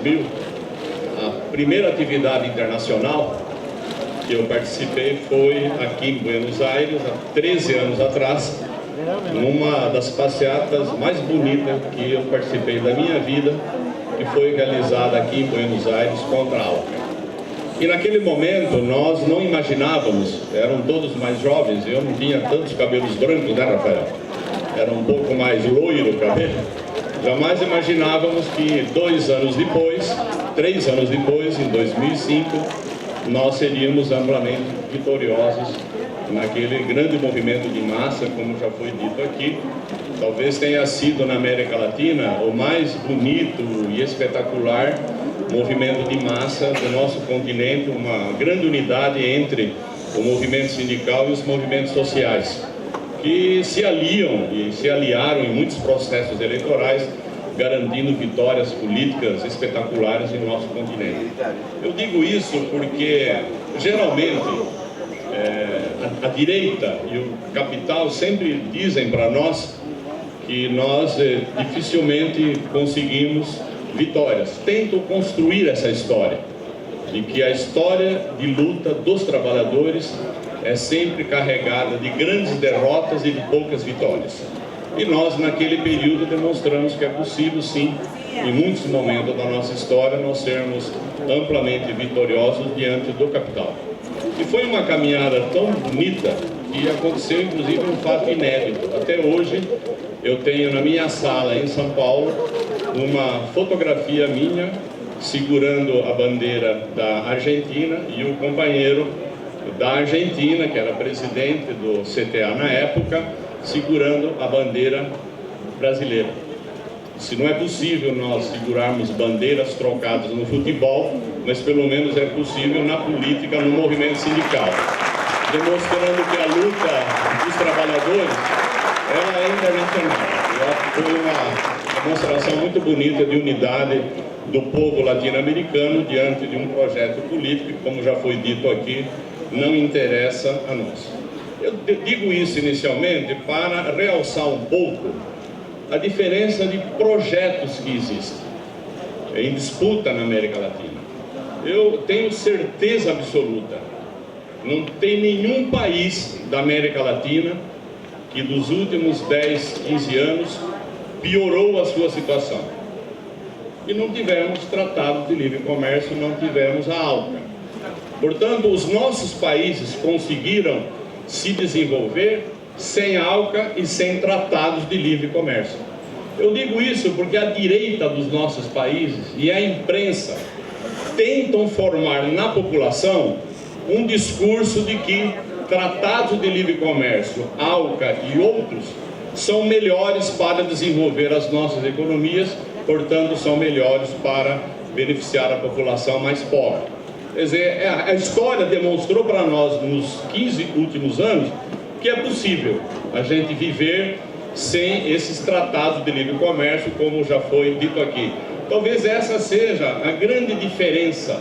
2000, a primeira atividade internacional que eu participei foi aqui em Buenos Aires, há 13 anos atrás, numa das passeatas mais bonitas que eu participei da minha vida, que foi realizada aqui em Buenos Aires contra a ALCA. E naquele momento nós não imaginávamos, eram todos mais jovens, eu não tinha tantos cabelos brancos, né, Rafael? Era um pouco mais loiro o cabelo. Jamais imaginávamos que 2 anos depois, 3 anos depois, em 2005, nós seríamos amplamente vitoriosos naquele grande movimento de massa, como já foi dito aqui. Talvez tenha sido na América Latina o mais bonito e espetacular movimento de massa do nosso continente, uma grande unidade entre o movimento sindical e os movimentos sociais, que se aliam e se aliaram em muitos processos eleitorais, garantindo vitórias políticas espetaculares em nosso continente. Eu digo isso porque, geralmente, a direita e o capital sempre dizem para nós que nós dificilmente conseguimos vitórias. Tentam construir essa história, de que a história de luta dos trabalhadores é sempre carregada de grandes derrotas e de poucas vitórias. E nós, naquele período, demonstramos que é possível, sim, em muitos momentos da nossa história, nós sermos amplamente vitoriosos diante do capital. E foi uma caminhada tão bonita que aconteceu, inclusive, um fato inédito. Até hoje, eu tenho na minha sala, em São Paulo, uma fotografia minha segurando a bandeira da Argentina e o companheiro da Argentina, que era presidente do CTA na época, segurando a bandeira brasileira. Se não é possível nós segurarmos bandeiras trocadas no futebol, mas pelo menos é possível na política, no movimento sindical, demonstrando que a luta dos trabalhadores ela ainda é nacional. Foi uma demonstração muito bonita de unidade do povo latino-americano diante de um projeto político que, como já foi dito aqui, não interessa a nós. Eu digo isso inicialmente para realçar um pouco a diferença de projetos que existem em disputa na América Latina. Eu tenho certeza absoluta, não tem nenhum país da América Latina que dos últimos 10, 15 anos piorou a sua situação. E não tivemos tratado de livre comércio, não tivemos a ALCA. Portanto, os nossos países conseguiram se desenvolver sem ALCA e sem tratados de livre comércio. Eu digo isso porque a direita dos nossos países e a imprensa tentam formar na população um discurso de que tratados de livre comércio, ALCA e outros são melhores para desenvolver as nossas economias, portanto são melhores para beneficiar a população mais pobre. Quer dizer, a história demonstrou para nós nos 15 últimos anos que é possível a gente viver sem esses tratados de livre comércio, como já foi dito aqui. Talvez essa seja a grande diferença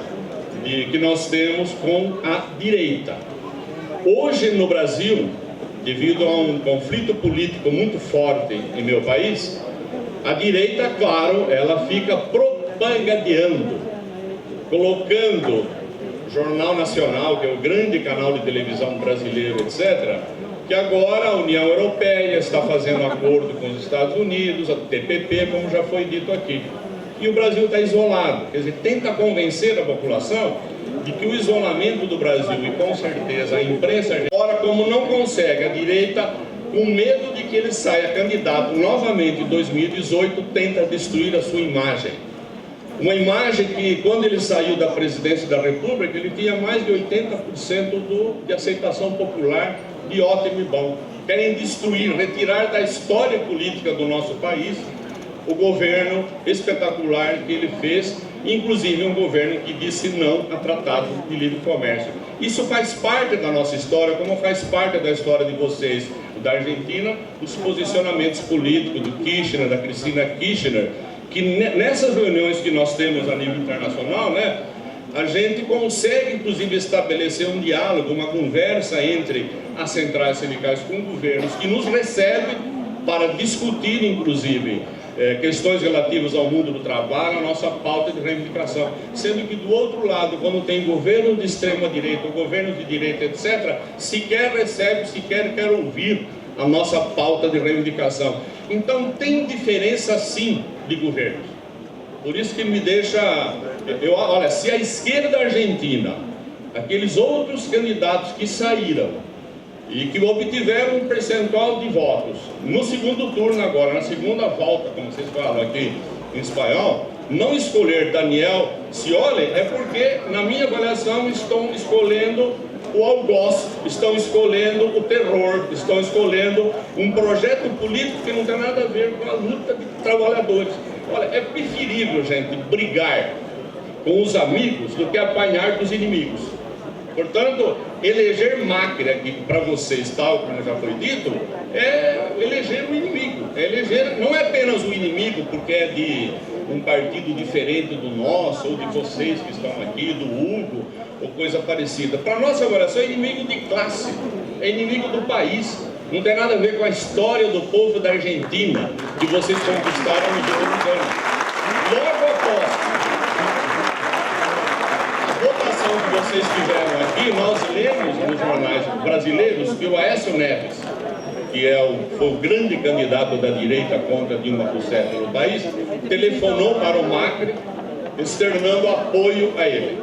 que nós temos com a direita. Hoje no Brasil, devido a um conflito político muito forte em meu país, a direita, claro, ela fica propagandeando, colocando o Jornal Nacional, que é o grande canal de televisão brasileiro, etc., que agora a União Europeia está fazendo acordo com os Estados Unidos, a TPP, como já foi dito aqui. E o Brasil está isolado, quer dizer, tenta convencer a população de que o isolamento do Brasil, e com certeza a imprensa, agora como não consegue, a direita, com medo de que ele saia candidato novamente em 2018, tenta destruir a sua imagem. Uma imagem que, quando ele saiu da presidência da República, ele tinha mais de 80% de aceitação popular, de ótimo e bom. Querem destruir, retirar da história política do nosso país o governo espetacular que ele fez, inclusive um governo que disse não a tratado de livre comércio. Isso faz parte da nossa história, como faz parte da história de vocês, da Argentina, os posicionamentos políticos do Kirchner, da Cristina Kirchner, que nessas reuniões que nós temos a nível internacional, né, a gente consegue, inclusive, estabelecer um diálogo, uma conversa entre as centrais sindicais com governos, que nos recebem para discutir, inclusive, questões relativas ao mundo do trabalho, a nossa pauta de reivindicação. Sendo que do outro lado, quando tem governo de extrema-direita, governo de direita, etc., sequer recebe, sequer quer ouvir a nossa pauta de reivindicação. Então tem diferença sim de governos. Por isso que me deixa... olha, se a esquerda argentina, aqueles outros candidatos que saíram e que obtiveram um percentual de votos no segundo turno agora, na segunda volta, como vocês falam aqui em espanhol, não escolher Daniel Scioli, é porque, na minha avaliação, estão escolhendo o algoz, estão escolhendo o terror, estão escolhendo um projeto político que não tem nada a ver com a luta de trabalhadores. Olha, é preferível, gente, brigar com os amigos do que apanhar dos inimigos. Portanto, eleger Macri aqui para vocês, tal como já foi dito, é eleger o inimigo. Não é apenas o inimigo porque é de um partido diferente do nosso, ou de vocês que estão aqui, do Hugo, ou coisa parecida. Para nossa avaliação, é inimigo de classe, é inimigo do país. Não tem nada a ver com a história do povo da Argentina, que vocês conquistaram nos últimos anos. Logo após que vocês fizeram aqui, nós lemos nos jornais brasileiros que o Aécio Neves, que foi o grande candidato da direita contra Dilma Rousseff no país, telefonou para o Macri, externando apoio a ele.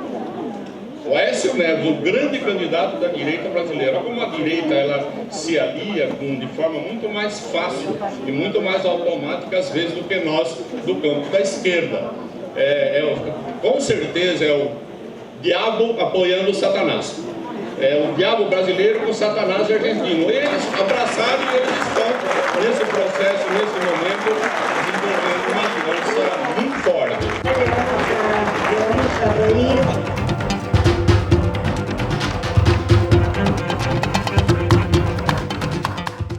O Aécio Neves, o grande candidato da direita brasileira. Como a direita ela se alia de forma muito mais fácil e muito mais automática, às vezes, do que nós do campo da esquerda. Com certeza é o diabo apoiando o Satanás. É o diabo brasileiro com o Satanás argentino. Eles abraçaram e eles estão nesse processo, nesse momento, desenvolvendo uma força muito forte.